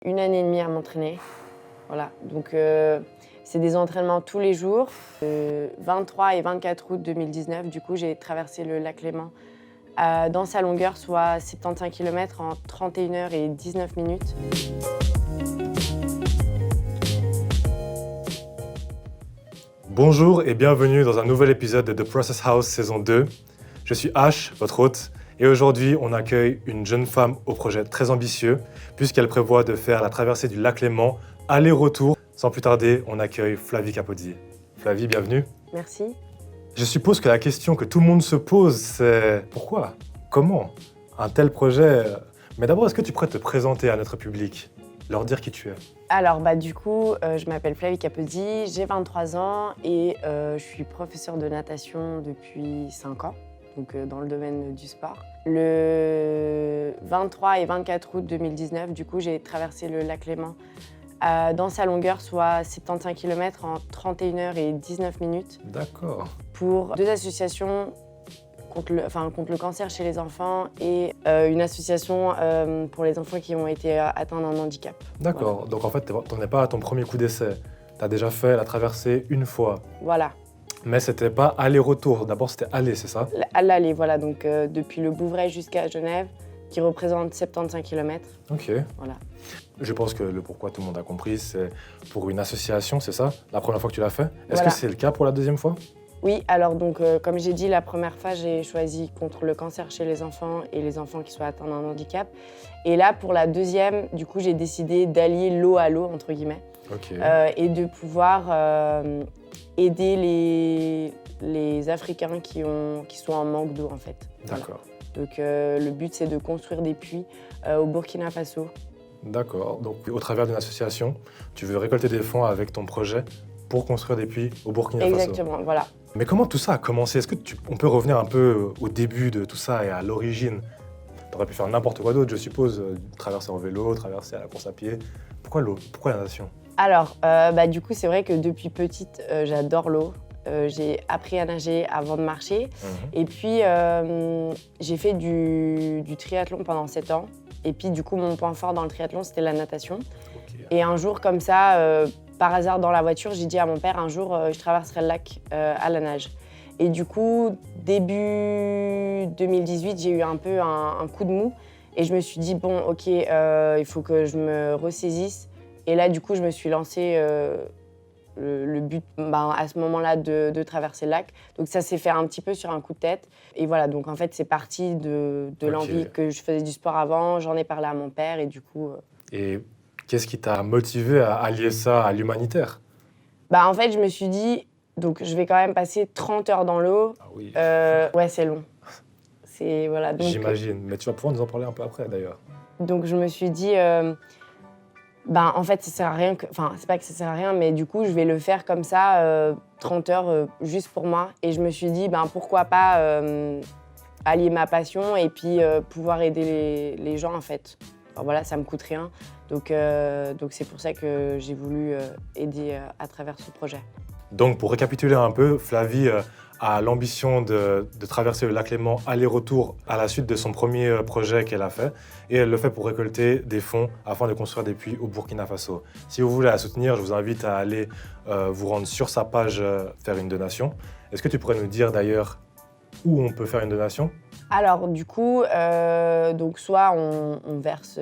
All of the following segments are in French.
1 année et demie à m'entraîner. Voilà, donc c'est des entraînements tous les jours. Le 23 et 24 août 2019, du coup, j'ai traversé le lac Léman dans sa longueur, soit 75 km en 31 heures et 19 minutes. Bonjour et bienvenue dans un nouvel épisode de The Process House saison 2. Je suis Ash, votre hôte, et aujourd'hui on accueille une jeune femme au projet très ambitieux puisqu'elle prévoit de faire la traversée du lac Léman aller-retour. Sans plus tarder, on accueille Flavie Capozzi. Flavie, bienvenue. Merci. Je suppose que la question que tout le monde se pose, c'est pourquoi? Comment? Un tel projet? Mais d'abord, est-ce que tu pourrais te présenter à notre public, leur dire qui tu es? Alors, du coup, je m'appelle Flavie Capozzi, j'ai 23 ans et je suis professeure de natation depuis 5 ans, donc dans le domaine du sport. Le 23 et 24 août 2019, du coup, j'ai traversé le lac Léman dans sa longueur, soit 75 km en 31 heures et 19 minutes. D'accord. Pour 2 associations contre le cancer chez les enfants et une association pour les enfants qui ont été atteints d'un handicap. D'accord, voilà. Donc en fait, t'en es pas à ton premier coup d'essai. T'as déjà fait la traversée une fois. Voilà. Mais c'était pas aller-retour, d'abord c'était aller, c'est ça? À l'aller, voilà, donc depuis le Bouvray jusqu'à Genève, qui représente 75 km. Ok. Voilà. Je pense que le pourquoi tout le monde a compris, c'est pour une association, c'est ça? La première fois que tu l'as fait? Est-ce Voilà. que c'est le cas pour la deuxième fois? Oui, alors donc comme j'ai dit, la première fois, j'ai choisi contre le cancer chez les enfants et les enfants qui sont atteints d'un handicap. Et là, pour la deuxième, du coup, j'ai décidé d'allier l'eau à l'eau, entre guillemets, et de pouvoir aider les Africains qui sont en manque d'eau, en fait. D'accord. Voilà. Donc le but, c'est de construire des puits au Burkina Faso. D'accord. Donc au travers d'une association, tu veux récolter des fonds avec ton projet pour construire des puits au Burkina Faso. Exactement, voilà. Mais comment tout ça a commencé? Est-ce que on peut revenir un peu au début de tout ça et à l'origine? Tu aurais pu faire n'importe quoi d'autre, je suppose, traverser en vélo, traverser à la course à pied. Pourquoi l'eau? Pourquoi la natation? Alors, du coup, c'est vrai que depuis petite, j'adore l'eau. J'ai appris à nager avant de marcher. Et puis, j'ai fait du triathlon pendant 7 ans. Et puis, du coup, mon point fort dans le triathlon, c'était la natation. Okay. Et un jour, comme ça, par hasard dans la voiture, j'ai dit à mon père, un jour, je traverserai le lac à la nage. Et du coup, début 2018, j'ai eu un peu un coup de mou. Et je me suis dit, bon, ok, il faut que je me ressaisisse. Et là, du coup, je me suis lancée le but, à ce moment-là, de traverser le lac. Donc ça s'est fait un petit peu sur un coup de tête. Et voilà, donc en fait, c'est parti de l'envie que je faisais du sport avant. J'en ai parlé à mon père et du coup... Et qu'est-ce qui t'a motivé à allier ça à l'humanitaire? En fait, je me suis dit, donc je vais quand même passer 30 heures dans l'eau. Ah oui. Ouais, c'est long. Voilà, donc, j'imagine, mais tu vas pouvoir nous en parler un peu après d'ailleurs. Donc je me suis dit, en fait, ça sert à rien c'est pas que ça sert à rien, mais du coup, je vais le faire comme ça, 30 heures, juste pour moi. Et je me suis dit, pourquoi pas allier ma passion et puis pouvoir aider les gens, en fait. Alors, voilà, ça me coûte rien. Donc c'est pour ça que j'ai voulu aider à travers ce projet. Donc pour récapituler un peu, Flavie a l'ambition de traverser le lac Léman aller-retour à la suite de son premier projet qu'elle a fait. Et elle le fait pour récolter des fonds afin de construire des puits au Burkina Faso. Si vous voulez la soutenir, je vous invite à aller vous rendre sur sa page faire une donation. Est-ce que tu pourrais nous dire d'ailleurs où on peut faire une donation? Alors du coup, soit on verse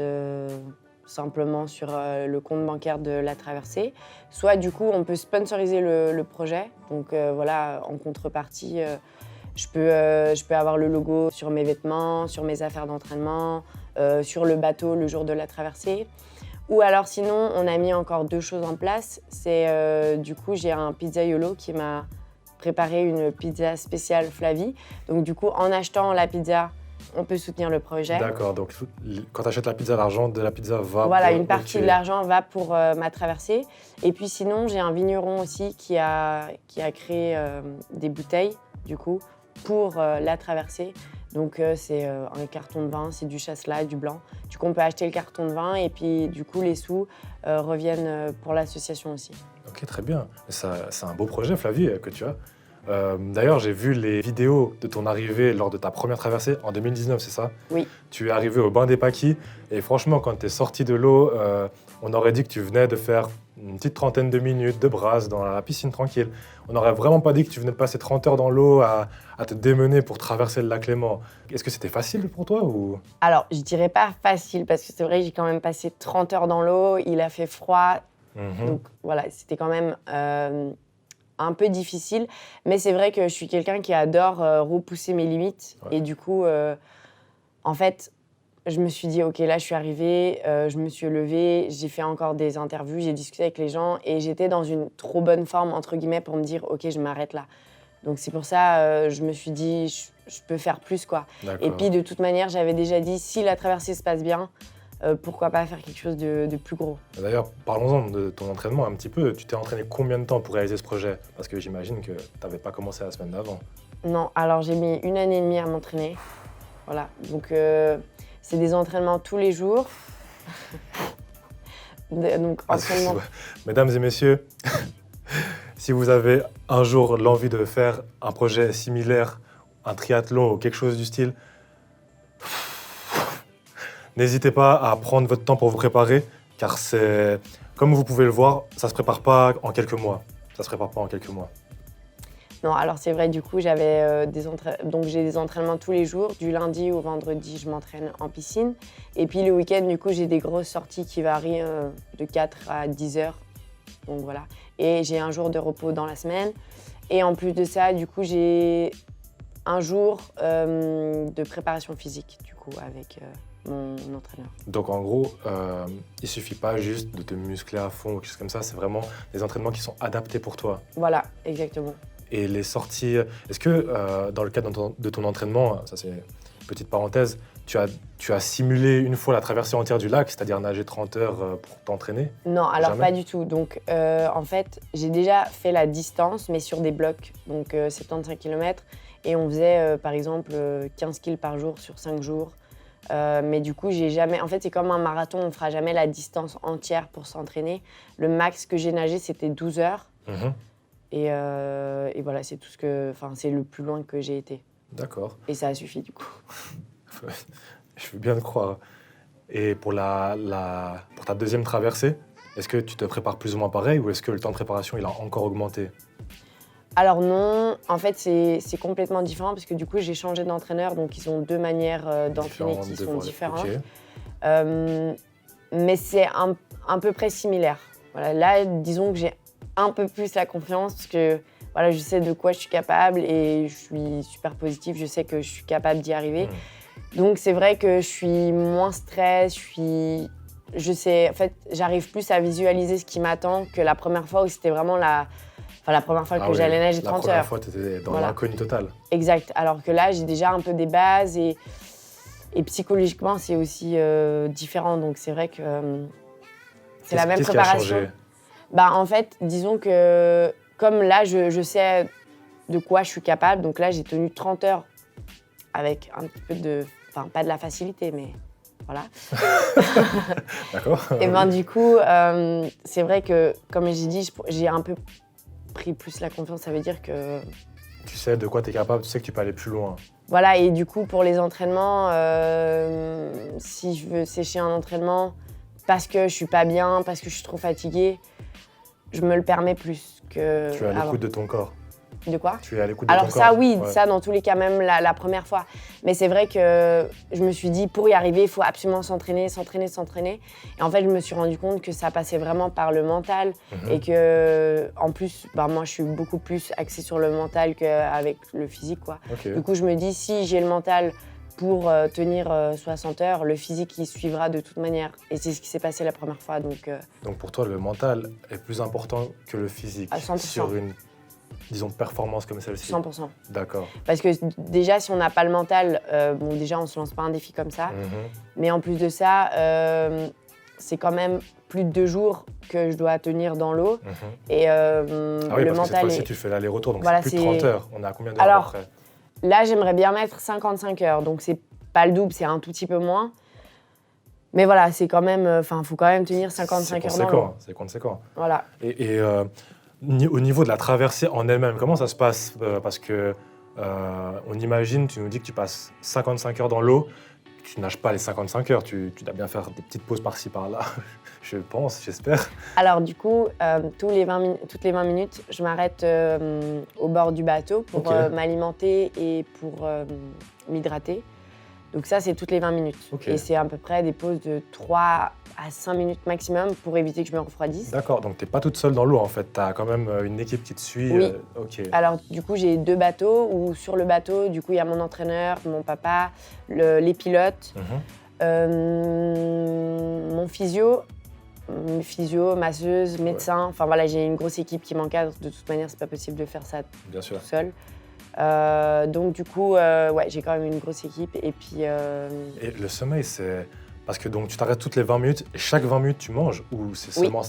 simplement sur le compte bancaire de la traversée, soit du coup on peut sponsoriser le projet. Donc voilà, en contrepartie, je peux avoir le logo sur mes vêtements, sur mes affaires d'entraînement, sur le bateau le jour de la traversée. Ou alors sinon, on a mis encore 2 choses en place. C'est du coup, j'ai un pizzaiolo qui m'a préparé une pizza spéciale Flavie. Donc du coup, en achetant la pizza, on peut soutenir le projet. D'accord, donc quand tu achètes la pizza, l'argent de la pizza va... Voilà, une partie de l'argent va pour ma traversée. Et puis sinon, j'ai un vigneron aussi qui a créé des bouteilles, du coup, pour la traversée. Donc c'est un carton de vin, c'est du chasselas, du blanc. Du coup, on peut acheter le carton de vin et puis du coup, les sous reviennent pour l'association aussi. Ok, très bien. C'est un beau projet, Flavie, que tu as. D'ailleurs, j'ai vu les vidéos de ton arrivée lors de ta première traversée en 2019, c'est ça? Oui. Tu es arrivé au bain des Paquis et franchement, quand tu es sorti de l'eau, on aurait dit que tu venais de faire une petite trentaine de minutes de brasse dans la piscine tranquille. On n'aurait vraiment pas dit que tu venais de passer 30 heures dans l'eau à te démener pour traverser le lac Léman. Est-ce que c'était facile pour toi ou... Alors, je dirais pas facile, parce que c'est vrai que j'ai quand même passé 30 heures dans l'eau, il a fait froid, donc voilà, c'était quand même un peu difficile. Mais c'est vrai que je suis quelqu'un qui adore repousser mes limites. Ouais. Et du coup, en fait, je me suis dit, OK, là, je suis arrivée, je me suis levée, j'ai fait encore des interviews, j'ai discuté avec les gens et j'étais dans une trop bonne forme, entre guillemets, pour me dire, OK, je m'arrête là. Donc, c'est pour ça, je me suis dit, je peux faire plus, quoi. D'accord. Et puis, de toute manière, j'avais déjà dit, si la traversée se passe bien, pourquoi pas faire quelque chose de plus gros. D'ailleurs, parlons-en de ton entraînement un petit peu. Tu t'es entraîné combien de temps pour réaliser ce projet? Parce que j'imagine que tu n'avais pas commencé la semaine d'avant. Non, alors j'ai mis 1 année et demie à m'entraîner. Voilà, donc c'est des entraînements tous les jours. Donc, entraînement... Mesdames et messieurs, si vous avez un jour l'envie de faire un projet similaire, un triathlon ou quelque chose du style, n'hésitez pas à prendre votre temps pour vous préparer, car c'est, comme vous pouvez le voir, ça ne se prépare pas en quelques mois. Ça se prépare pas en quelques mois. Non, alors c'est vrai, du coup, j'avais donc j'ai des entraînements tous les jours. Du lundi au vendredi, je m'entraîne en piscine. Et puis le week-end, du coup, j'ai des grosses sorties qui varient de 4 à 10 heures. Donc voilà. Et j'ai un jour de repos dans la semaine. Et en plus de ça, du coup, j'ai un jour de préparation physique, du coup, avec mon entraîneur. Donc en gros, il suffit pas juste de te muscler à fond ou quelque chose comme ça, c'est vraiment des entraînements qui sont adaptés pour toi. Voilà, exactement. Et les sorties, est-ce que dans le cadre de ton entraînement, ça c'est une petite parenthèse, tu as simulé une fois la traversée entière du lac, c'est-à-dire nager 30 heures pour t'entraîner? Non, alors Jamais? pas du tout. Donc en fait, j'ai déjà fait la distance, mais sur des blocs, donc 75 km. Et on faisait par exemple 15 kills par jour sur 5 jours. Mais du coup, j'ai jamais... En fait, c'est comme un marathon, on ne fera jamais la distance entière pour s'entraîner. Le max que j'ai nagé, c'était 12 heures. Et voilà, c'est tout ce que... Enfin, c'est le plus loin que j'ai été. D'accord. Et ça a suffi, du coup. Je veux bien te croire. Et pour pour ta deuxième traversée, est-ce que tu te prépares plus ou moins pareil ou est-ce que le temps de préparation, il a encore augmenté? Alors non, en fait, c'est complètement différent parce que du coup, j'ai changé d'entraîneur. Donc, ils ont 2 manières d'entraîner qui sont différentes. Okay. Mais c'est à peu près similaire. Voilà, là, disons que j'ai un peu plus la confiance parce que voilà, je sais de quoi je suis capable et je suis super positive, je sais que je suis capable d'y arriver. Donc c'est vrai que je suis moins stress, je sais, en fait, j'arrive plus à visualiser ce qui m'attend que la première fois où c'était vraiment la première fois que j'allais nager 30 heures. La première fois, tu étais dans l'inconnu total. Exact, alors que là, j'ai déjà un peu des bases et psychologiquement, c'est aussi différent. Donc c'est vrai que c'est la même préparation. Qu'est-ce qui a changé? Bah, en fait, disons que comme là, je sais de quoi je suis capable, donc là, j'ai tenu 30 heures avec un petit peu de... Enfin, pas de la facilité, mais voilà. D'accord. Et ben du coup, c'est vrai que, comme j'ai dit, j'ai un peu pris plus la confiance, ça veut dire que... Tu sais de quoi tu es capable, tu sais que tu peux aller plus loin. Voilà, et du coup, pour les entraînements, si je veux sécher un entraînement parce que je suis pas bien, parce que je suis trop fatiguée, je me le permets plus que... Tu es à l'écoute de ton corps. De quoi? Tu es à l'écoute de ton corps. Alors ça, oui, ouais. Ça dans tous les cas, même la première fois. Mais c'est vrai que je me suis dit, pour y arriver, il faut absolument s'entraîner. Et en fait, je me suis rendu compte que ça passait vraiment par le mental. Et que, en plus, moi, je suis beaucoup plus axée sur le mental qu'avec le physique, quoi. Okay. Du coup, je me dis, si j'ai le mental pour tenir 60 heures, le physique, il suivra de toute manière. Et c'est ce qui s'est passé la première fois. Donc pour toi, le mental est plus important que le physique à 100%. Sur une, disons, performance comme celle-ci? 100%. D'accord. Parce que déjà, si on n'a pas le mental, déjà, on ne se lance pas un défi comme ça. Mais en plus de ça, c'est quand même plus de 2 jours que je dois tenir dans l'eau. Et le mental. Que cette fois-ci, tu fais l'aller-retour, donc voilà, c'est plus de 30 heures. On est à combien d'heures Alors, après? Là, j'aimerais bien mettre 55 heures. Donc, c'est pas le double, c'est un tout petit peu moins. Mais voilà, c'est quand même... faut quand même tenir 55 heures dans l'eau. C'est conséquent. Voilà. Et au niveau de la traversée en elle-même, comment ça se passe? Parce que on imagine, tu nous dis que tu passes 55 heures dans l'eau, tu nages pas les 55 heures, tu dois bien faire des petites pauses par-ci par-là, je pense, j'espère. Alors du coup, toutes les 20 minutes, je m'arrête au bord du bateau pour Ok. m'alimenter et pour m'hydrater. Donc ça, c'est toutes les 20 minutes. Ok. Et c'est à peu près des pauses de 3 à 5 minutes maximum pour éviter que je me refroidisse. D'accord, donc t'es pas toute seule dans l'eau en fait, t'as quand même une équipe qui te suit. Oui. Ok. Alors du coup, j'ai 2 bateaux où sur le bateau, du coup, il y a mon entraîneur, mon papa, les pilotes, Mhm. mon physio, masseuse, médecin. Enfin voilà, j'ai une grosse équipe qui m'encadre. De toute manière, c'est pas possible de faire ça Bien sûr. tout seul. Donc du coup, ouais, j'ai quand même une grosse équipe. Et puis, Et le sommeil, c'est... Parce que donc tu t'arrêtes toutes les 20 minutes et chaque 20 minutes tu manges ou c'est Oui. seulement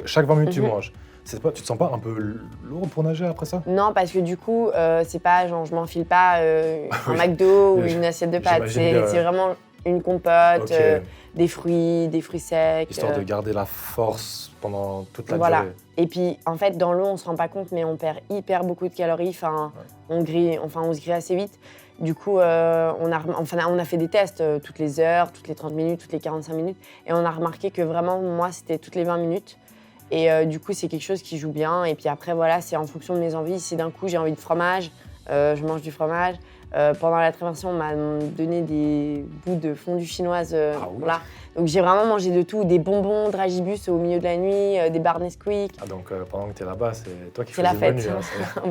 chaque 20 minutes tu Mhm. manges. Tu te sens pas un peu lourde pour nager après ça? non, parce que du coup, c'est pas genre, je m'enfile pas un Oui. McDo ou Oui, une assiette de pâtes. j'imagine bien, C'est ouais. vraiment une compote, Ok. des fruits secs. Histoire de garder la force pendant toute la Voilà. durée. Et puis, en fait, dans l'eau, on se rend pas compte, mais on perd hyper beaucoup de calories. Enfin, on se grille assez vite. Du coup, on a fait des tests toutes les heures, toutes les 30 minutes, toutes les 45 minutes. Et on a remarqué que vraiment, moi, c'était toutes les 20 minutes. Et du coup, c'est quelque chose qui joue bien. Et puis après, voilà, c'est en fonction de mes envies. Si d'un coup, j'ai envie de fromage, je mange du fromage. Pendant la traversée, on m'a donné des bouts de fondue chinoise. Ah oui. Voilà. Donc j'ai vraiment mangé de tout, des bonbons Dragibus au milieu de la nuit, des barres Nesquik. Ah, donc pendant que tu es là-bas, c'est toi qui C'est fais la le fête. menu.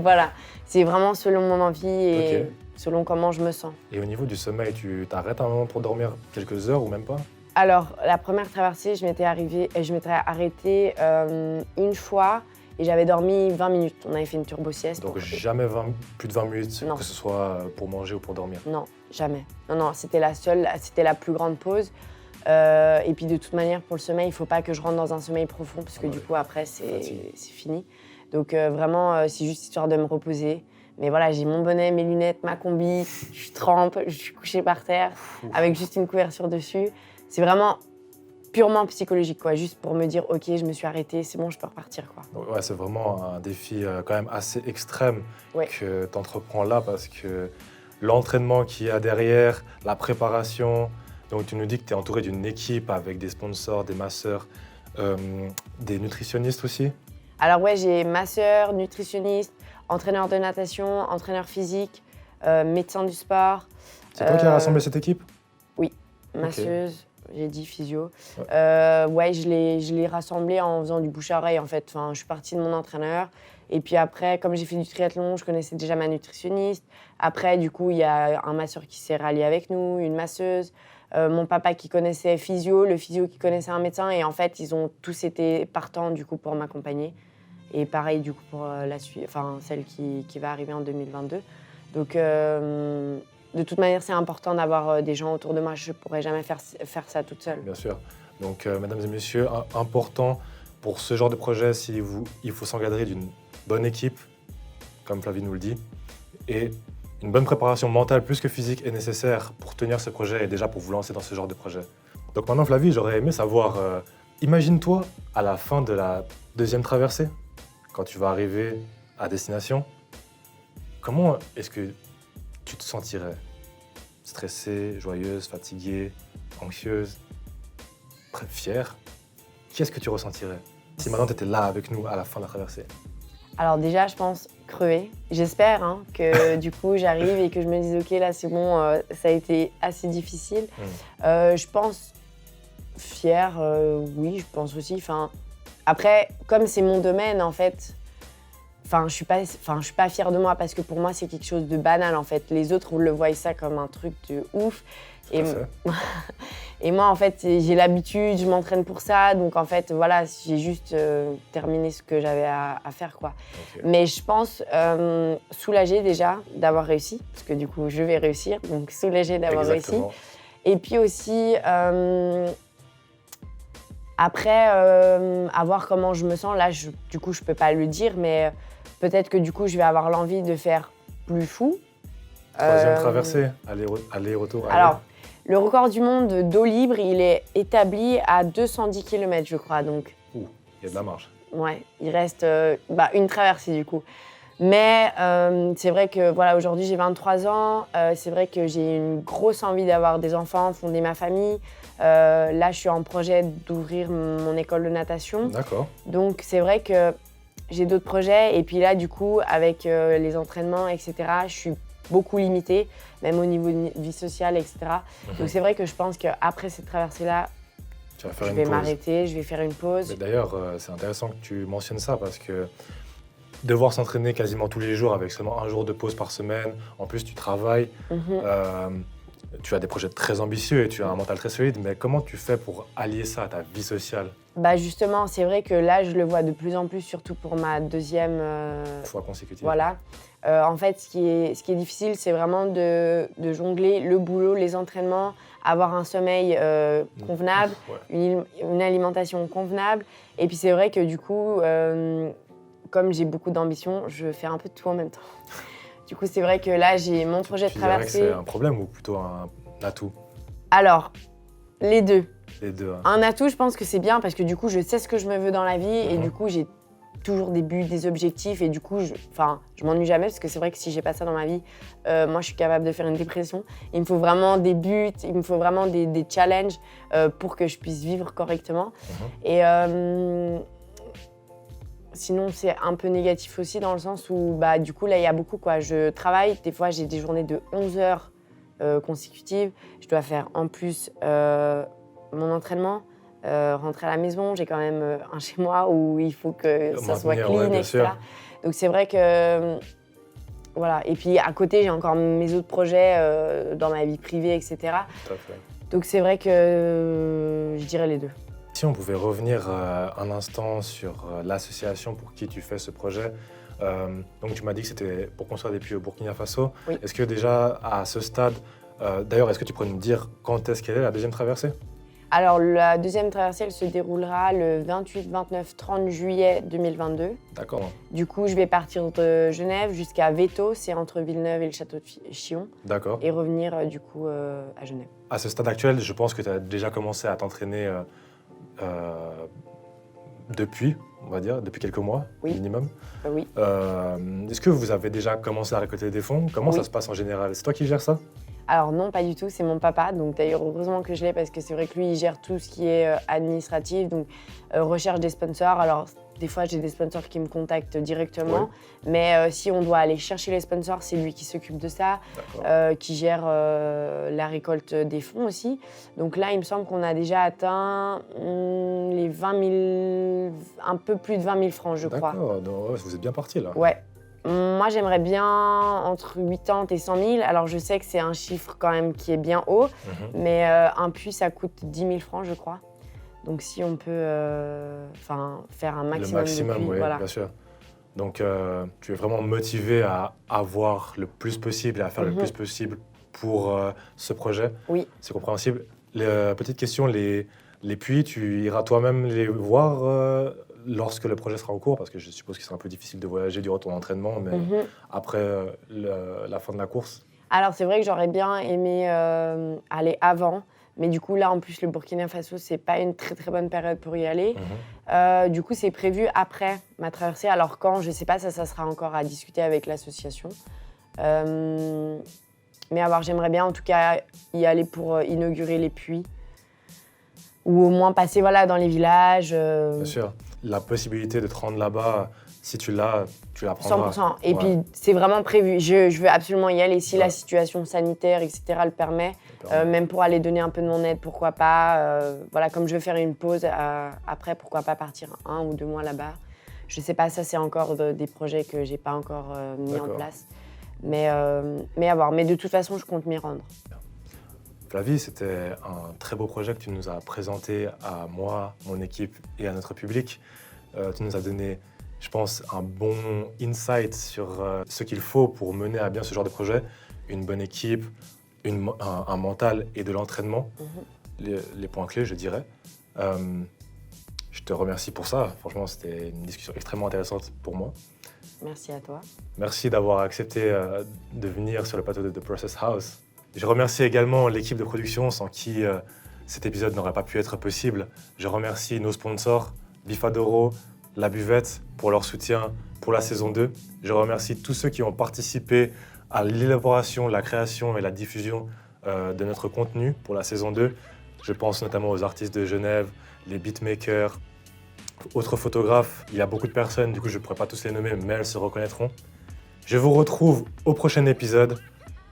Voilà, c'est vraiment selon mon envie et Ok. selon comment je me sens. Et au niveau du sommeil, tu t'arrêtes un moment pour dormir quelques heures ou même pas? Alors, la première traversée, je m'étais arrêtée une fois et j'avais dormi 20 minutes. On avait fait une turbo-sieste. Donc jamais plus de 20 minutes, Non. que ce soit pour manger ou pour dormir. Non, jamais. Non, c'était c'était la plus grande pause. Et puis de toute manière, pour le sommeil, il ne faut pas que je rentre dans un sommeil profond parce que du coup, après, Fatigue. c'est fini. Donc vraiment, c'est juste histoire de me reposer. Mais voilà, j'ai mon bonnet, mes lunettes, ma combi, je trempe, je suis couchée par terre avec juste une couverture dessus. C'est vraiment purement psychologique, quoi, juste pour me dire, ok, je me suis arrêtée, c'est bon, je peux repartir, quoi. Donc, ouais, c'est vraiment un défi quand même assez extrême Ouais. que tu entreprends là parce que l'entraînement qu'il y a derrière, la préparation, donc tu nous dis que tu es entouré d'une équipe avec des sponsors, des masseurs, des nutritionnistes aussi. Alors ouais, j'ai masseur, nutritionniste, entraîneur de natation, entraîneur physique, médecin du sport. C'est toi qui as rassemblé cette équipe? Masseuse, j'ai dit physio. Ouais. Ouais, je l'ai rassemblé en faisant du bouche à oreille en fait. Enfin, je suis partie de mon entraîneur. Et puis après, comme j'ai fait du triathlon, je connaissais déjà ma nutritionniste. Après, du coup, il y a un masseur qui s'est rallié avec nous, une masseuse. Mon papa qui connaissait physio, le physio qui connaissait un médecin. Et en fait, ils ont tous été partants du coup pour m'accompagner. Et pareil du coup pour celle qui va arriver en 2022. Donc de toute manière, c'est important d'avoir des gens autour de moi. Je ne pourrais jamais faire ça toute seule. Bien sûr. Donc, mesdames et messieurs, important pour ce genre de projet, il faut s'encadrer d'une bonne équipe, comme Flavie nous le dit, et une bonne préparation mentale plus que physique est nécessaire pour tenir ce projet et déjà pour vous lancer dans ce genre de projet. Donc maintenant, Flavie, j'aurais aimé savoir, imagine-toi à la fin de la deuxième traversée, quand tu vas arriver à destination, comment est-ce que tu te sentirais? Stressée, joyeuse, fatiguée, anxieuse, fière? Qu'est-ce que tu ressentirais si maintenant tu étais là avec nous à la fin de la traversée? Alors déjà, je pense crever. J'espère que du coup, j'arrive et que je me dise ok, là c'est bon, ça a été assez difficile. Je pense fière, oui, je pense aussi. Après, comme c'est mon domaine en fait, je suis pas fière de moi parce que pour moi c'est quelque chose de banal en fait. Les autres le voient ça comme un truc de ouf. Tout à fait. Et moi en fait j'ai l'habitude, je m'entraîne pour ça, donc en fait voilà, j'ai juste terminé ce que j'avais à faire quoi. Ok. Mais je pense soulagée déjà d'avoir réussi, parce que du coup je vais réussir, donc soulagée d'avoir réussi. Exactement. Et puis aussi après à voir comment je me sens, là du coup je peux pas le dire, mais peut-être que du coup je vais avoir l'envie de faire plus fou. Troisième traversée, aller-retour. Alors, le record du monde d'eau libre, il est établi à 210 km, je crois. Donc, Il y a de la marge. ouais, il reste une traversée du coup. Mais c'est vrai que voilà, aujourd'hui j'ai 23 ans, c'est vrai que j'ai une grosse envie d'avoir des enfants, fonder ma famille. Là, je suis en projet d'ouvrir mon école de natation. D'accord. Donc c'est vrai que j'ai d'autres projets et puis là, du coup, avec les entraînements, etc., je suis beaucoup limitée, même au niveau de vie sociale, etc. Donc c'est vrai que je pense qu'après cette traversée-là, Tu vas faire je une vais pause. m'arrêter, je vais faire une pause. Mais d'ailleurs, c'est intéressant que tu mentionnes ça parce que devoir s'entraîner quasiment tous les jours avec seulement un jour de pause par semaine, en plus tu travailles, tu as des projets très ambitieux et tu as un mental très solide, mais comment tu fais pour allier ça à ta vie sociale? Bah justement, c'est vrai que là, je le vois de plus en plus, surtout pour ma deuxième Fois consécutive. voilà. En fait, ce qui est difficile, c'est vraiment de jongler le boulot, les entraînements, avoir un sommeil convenable, Ouais. une alimentation convenable. Et puis c'est vrai que du coup, comme j'ai beaucoup d'ambition, je fais un peu de tout en même temps. Du coup, c'est vrai que là, j'ai mon projet de Tu dirais que traversée. c'est un problème ou plutôt un atout? Alors, les deux. Les deux. Hein. Un atout, je pense que c'est bien parce que du coup, je sais ce que je me veux dans la vie et du coup, j'ai toujours des buts, des objectifs et du coup, je m'ennuie jamais parce que c'est vrai que si j'ai pas ça dans ma vie, moi, je suis capable de faire une dépression. Il me faut vraiment des buts, il me faut vraiment des challenges pour que je puisse vivre correctement. Et sinon, c'est un peu négatif aussi dans le sens où, bah, du coup, là, il y a beaucoup, quoi. Je travaille, des fois, j'ai des journées de 11 heures consécutives. Je dois faire en plus mon entraînement, rentrer à la maison. J'ai quand même un chez moi où il faut que ça soit clean, ouais, bien etc. sûr. Donc, c'est vrai que, voilà. Et puis, à côté, j'ai encore mes autres projets dans ma vie privée, etc. Tout à fait. Donc, c'est vrai que je dirais les deux. Si on pouvait revenir un instant sur l'association pour qui tu fais ce projet, donc tu m'as dit que c'était pour construire des puits au Burkina Faso. Oui. Est-ce que déjà à ce stade, d'ailleurs, est-ce que tu pourrais nous dire quand est-ce qu'elle est la deuxième traversée? Alors, la deuxième traversée, elle se déroulera le 28, 29, 30 juillet 2022. D'accord. Du coup, je vais partir de Genève jusqu'à Veto, c'est entre Villeneuve et le château de Chillon, D'accord. et revenir du coup à Genève. À ce stade actuel, je pense que tu as déjà commencé à t'entraîner depuis, on va dire, depuis quelques mois Oui. minimum. Oui. Est-ce que vous avez déjà commencé à récolter des fonds? Comment Oui. ça se passe en général? C'est toi qui gères ça? Alors non, pas du tout, c'est mon papa. Donc d'ailleurs, heureusement que je l'ai parce que c'est vrai que lui, il gère tout ce qui est administratif, donc recherche des sponsors. Alors des fois, j'ai des sponsors qui me contactent directement, mais si on doit aller chercher les sponsors, c'est lui qui s'occupe de ça, qui gère la récolte des fonds aussi. Donc là, il me semble qu'on a déjà atteint les 20 000, un peu plus de 20 000 francs, je crois. D'accord, donc, ouais, vous êtes bien parti là. Ouais. Moi, j'aimerais bien entre 80 et 100 000. Alors, je sais que c'est un chiffre quand même qui est bien haut, mais un puits, ça coûte 10 000 francs, je crois. Donc, si on peut faire un maximum de puits, oui, voilà. bien sûr. Donc, tu es vraiment motivé à avoir le plus possible et à faire le plus possible pour ce projet. Oui. C'est compréhensible. Petite question, les puits, tu iras toi-même les voir lorsque le projet sera en cours, parce que je suppose qu'il sera un peu difficile de voyager durant ton entraînement, mais après la fin de la course. Alors, c'est vrai que j'aurais bien aimé aller avant, mais du coup, là, en plus, le Burkina Faso, c'est pas une très très bonne période pour y aller. Du coup, c'est prévu après ma traversée. Alors, quand, je sais pas, ça sera encore à discuter avec l'association. Mais alors, j'aimerais bien, en tout cas, y aller pour inaugurer les puits. Ou au moins passer dans les villages. Bien sûr. La possibilité de te rendre là-bas, si tu la prendras. 100%. Et puis, c'est vraiment prévu. Je veux absolument y aller. Si la situation sanitaire, etc. le permet, même pour aller donner un peu de mon aide, pourquoi pas. Comme je veux faire une pause, après, pourquoi pas partir 1 ou 2 mois là-bas. Je sais pas, ça, c'est encore des projets que j'ai pas encore mis en place. Mais à voir. Mais de toute façon, je compte m'y rendre. Flavie, c'était un très beau projet que tu nous as présenté à moi, mon équipe et à notre public. Tu nous as donné, je pense, un bon insight sur ce qu'il faut pour mener à bien ce genre de projet. Une bonne équipe, un mental et de l'entraînement. Les points clés, je dirais. Je te remercie pour ça. Franchement, c'était une discussion extrêmement intéressante pour moi. Merci à toi. Merci d'avoir accepté de venir sur le plateau de The Process House. Je remercie également l'équipe de production sans qui cet épisode n'aurait pas pu être possible. Je remercie nos sponsors, Bifadoro, La Buvette, pour leur soutien pour la saison 2. Je remercie tous ceux qui ont participé à l'élaboration, la création et la diffusion de notre contenu pour la saison 2. Je pense notamment aux artistes de Genève, les beatmakers, autres photographes. Il y a beaucoup de personnes, du coup je ne pourrais pas tous les nommer, mais elles se reconnaîtront. Je vous retrouve au prochain épisode.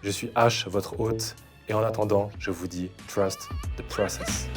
Je suis H, votre hôte, et en attendant, je vous dis trust the process.